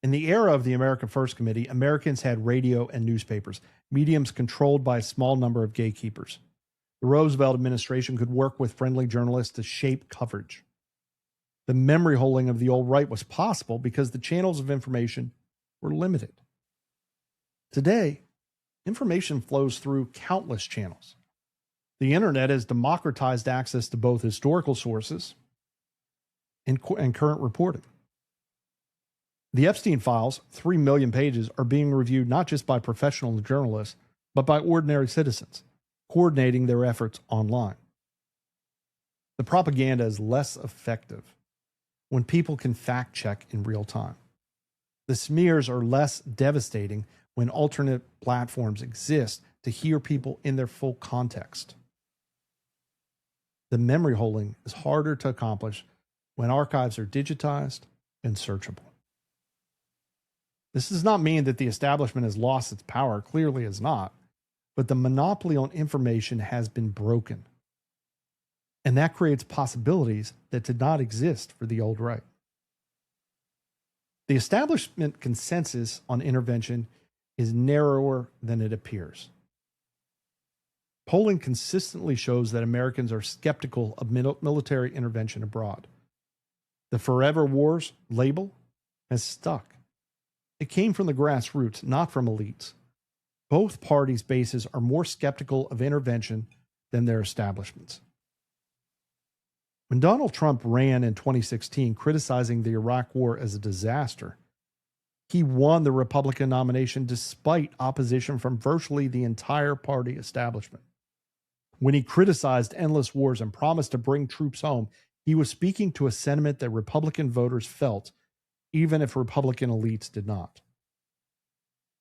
In the era of the America First Committee, Americans had radio and newspapers, mediums controlled by a small number of gatekeepers. The Roosevelt administration could work with friendly journalists to shape coverage. The memory holding of the old right was possible because the channels of information were limited. Today, information flows through countless channels. The internet has democratized access to both historical sources and current reporting. The Epstein files, 3 million pages, are being reviewed not just by professional journalists, but by ordinary citizens, coordinating their efforts online. The propaganda is less effective when people can fact check in real time. The smears are less devastating when alternate platforms exist to hear people in their full context. The memory holding is harder to accomplish when archives are digitized and searchable. This does not mean that the establishment has lost its power, clearly is not, but the monopoly on information has been broken. And that creates possibilities that did not exist for the old right. The establishment consensus on intervention is narrower than it appears. Polling consistently shows that Americans are skeptical of military intervention abroad. The Forever Wars label has stuck. It came from the grassroots, not from elites. Both parties' bases are more skeptical of intervention than their establishments. When Donald Trump ran in 2016 criticizing the Iraq War as a disaster, he won the Republican nomination despite opposition from virtually the entire party establishment. When he criticized endless wars and promised to bring troops home, he was speaking to a sentiment that Republican voters felt, even if Republican elites did not.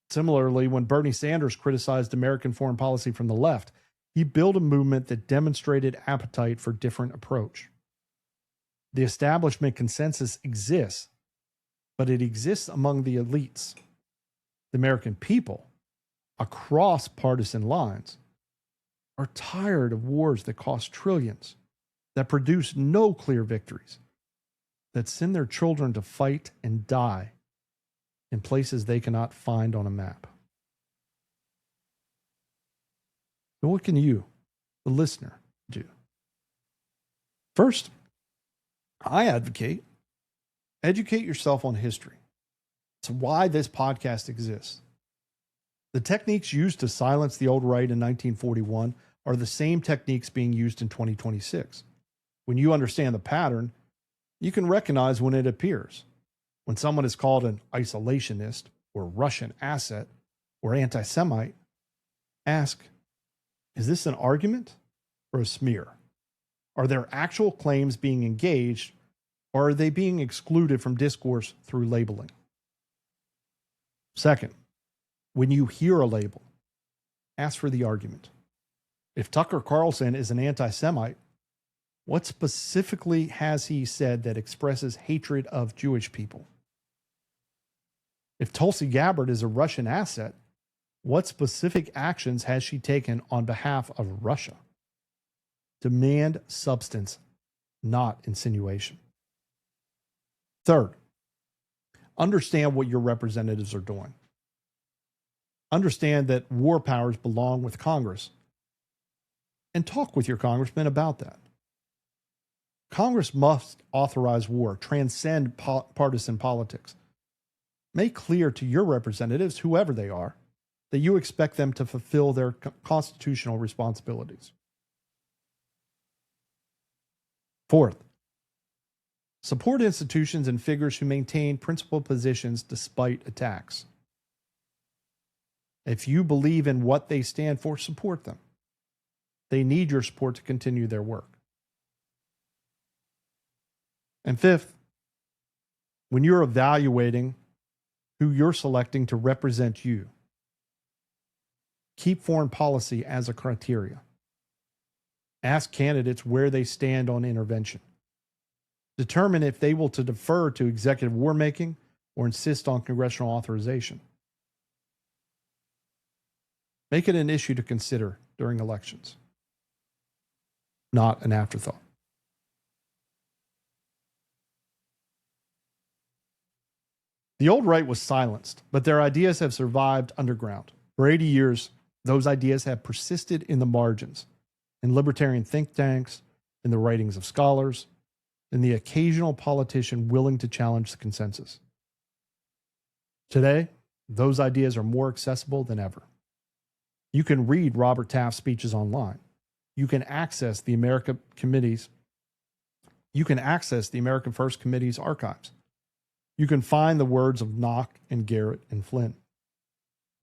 Similarly, when Bernie Sanders criticized American foreign policy from the left, he built a movement that demonstrated appetite for different approach. The establishment consensus exists, but it exists among the elites. The American people, across partisan lines, are tired of wars that cost trillions, that produce no clear victories, that send their children to fight and die in places they cannot find on a map. So what can you, the listener, do? First, I advocate educate yourself on history. It's why this podcast exists. The techniques used to silence the old right in 1941 are the same techniques being used in 2026. When you understand the pattern, you can recognize when it appears. When someone is called an isolationist or Russian asset or antisemite, ask, is this an argument or a smear? Are there actual claims being engaged, or are they being excluded from discourse through labeling? Second, when you hear a label, ask for the argument. If Tucker Carlson is an anti-Semite, what specifically has he said that expresses hatred of Jewish people? If Tulsi Gabbard is a Russian asset, what specific actions has she taken on behalf of Russia? Demand substance, not insinuation. Third, understand what your representatives are doing. Understand that war powers belong with Congress, and talk with your congressman about that. Congress must authorize war, transcend partisan politics. Make clear to your representatives, whoever they are, that you expect them to fulfill their constitutional responsibilities. Fourth, support institutions and figures who maintain principled positions despite attacks. If you believe in what they stand for, support them. They need your support to continue their work. And fifth, when you're evaluating who you're selecting to represent you, keep foreign policy as a criteria. Ask candidates where they stand on intervention. Determine if they will to defer to executive war making or insist on congressional authorization. Make it an issue to consider during elections, not an afterthought. The old right was silenced, but their ideas have survived underground. For 80 years, those ideas have persisted in the margins, in libertarian think tanks, in the writings of scholars, and the occasional politician willing to challenge the consensus. Today, those ideas are more accessible than ever. You can read Robert Taft's speeches online. You can access the American First Committee's archives. You can find the words of Knox and Garrett and Flynn,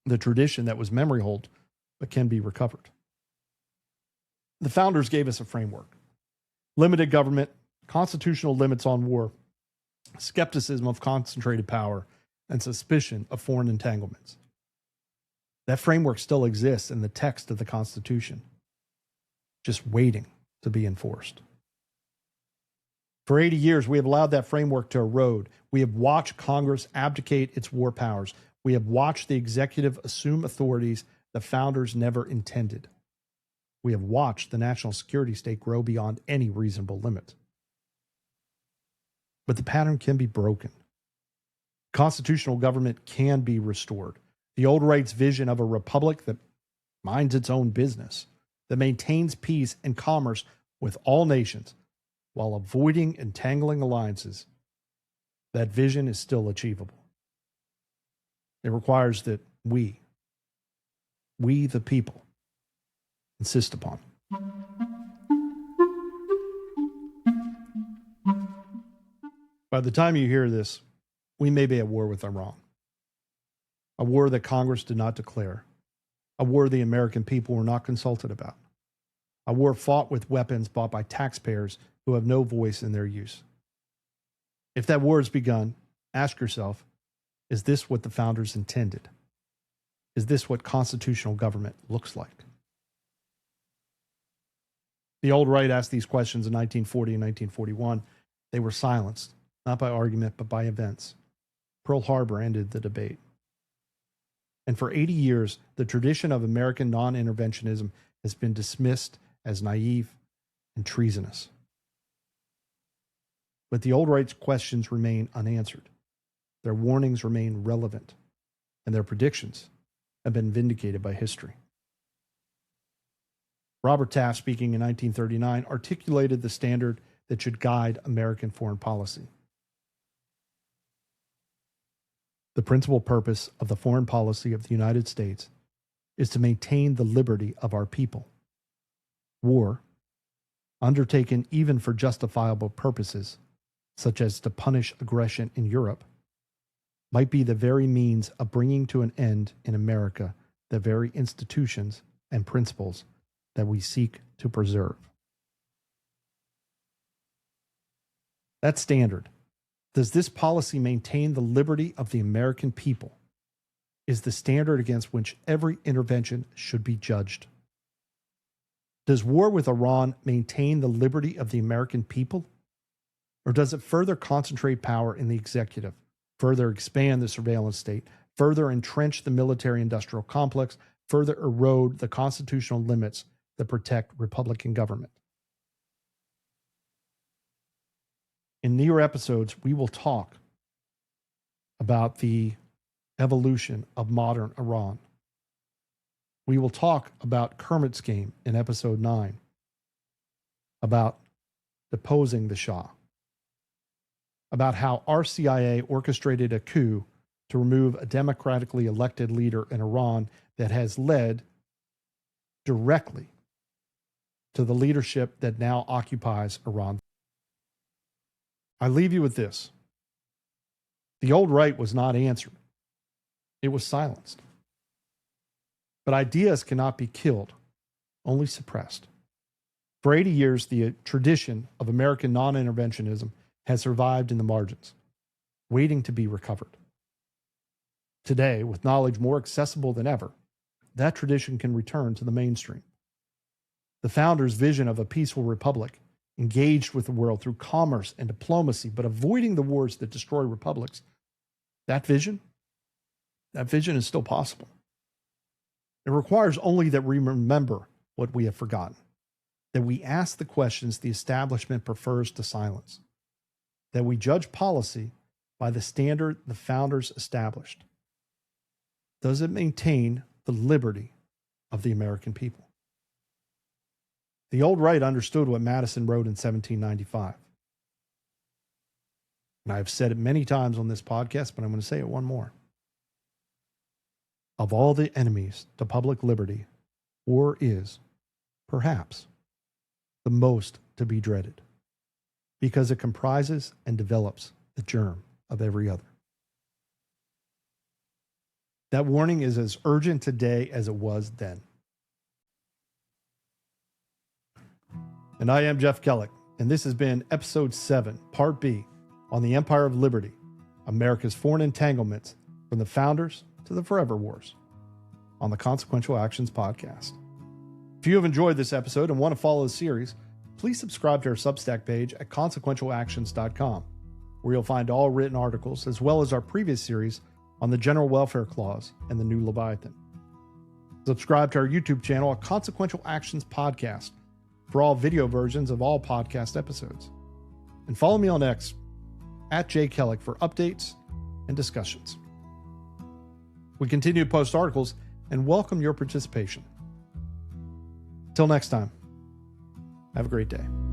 the tradition that was memory hold but can be recovered. The founders gave us a framework: limited government, constitutional limits on war, skepticism of concentrated power, and suspicion of foreign entanglements. That framework still exists in the text of the Constitution, just waiting to be enforced. For 80 years, we have allowed that framework to erode. We have watched Congress abdicate its war powers. We have watched the executive assume authorities the founders never intended. We have watched the national security state grow beyond any reasonable limit. But the pattern can be broken. Constitutional government can be restored. The old right's vision of a republic that minds its own business, that maintains peace and commerce with all nations while avoiding entangling alliances, that vision is still achievable. It requires that we the people, insist upon it. By the time you hear this, we may be at war with Iran. A war that Congress did not declare. A war the American people were not consulted about. A war fought with weapons bought by taxpayers who have no voice in their use. If that war has begun, ask yourself, is this what the founders intended? Is this what constitutional government looks like? The old right asked these questions in 1940 and 1941. They were silenced, not by argument, but by events. Pearl Harbor ended the debate. And for 80 years, the tradition of American non-interventionism has been dismissed as naive and treasonous. But the old right's questions remain unanswered. Their warnings remain relevant, and their predictions have been vindicated by history. Robert Taft, speaking in 1939, articulated the standard that should guide American foreign policy. The principal purpose of the foreign policy of the United States is to maintain the liberty of our people. War, undertaken even for justifiable purposes, such as to punish aggression in Europe, might be the very means of bringing to an end in America the very institutions and principles that we seek to preserve. That standard, does this policy maintain the liberty of the American people, is the standard against which every intervention should be judged. Does war with Iran maintain the liberty of the American people? Or does it further concentrate power in the executive, further expand the surveillance state, further entrench the military-industrial complex, further erode the constitutional limits that protect Republican government? In near episodes, we will talk about the evolution of modern Iran. We will talk about Kermit's game in episode 9, about deposing the Shah, about how our CIA orchestrated a coup to remove a democratically elected leader in Iran that has led directly to the leadership that now occupies Iran. I leave you with this. The old right was not answered. It was silenced. But ideas cannot be killed, only suppressed. For 80 years, the tradition of American non-interventionism has survived in the margins, waiting to be recovered. Today, with knowledge more accessible than ever, that tradition can return to the mainstream. The founders' vision of a peaceful republic, engaged with the world through commerce and diplomacy, but avoiding the wars that destroy republics, that vision is still possible. It requires only that we remember what we have forgotten, that we ask the questions the establishment prefers to silence, that we judge policy by the standard the founders established. Does it maintain the liberty of the American people? The old right understood what Madison wrote in 1795. And I've said it many times on this podcast, but I'm going to say it one more. Of all the enemies to public liberty, war is, perhaps, the most to be dreaded, because it comprises and develops the germ of every other. That warning is as urgent today as it was then. And I am Jeff Kellick, and this has been Episode 7, Part B, on the Empire of Liberty, America's Foreign Entanglements from the Founders to the Forever Wars, on the Consequential Actions Podcast. If you have enjoyed this episode and want to follow the series, please subscribe to our Substack page at consequentialactions.com, where you'll find all written articles as well as our previous series on the General Welfare Clause and the New Leviathan. Subscribe to our YouTube channel at Consequential Actions Podcast for all video versions of all podcast episodes. And follow me on X at @JKellick for updates and discussions. We continue to post articles and welcome your participation. Till next time, have a great day.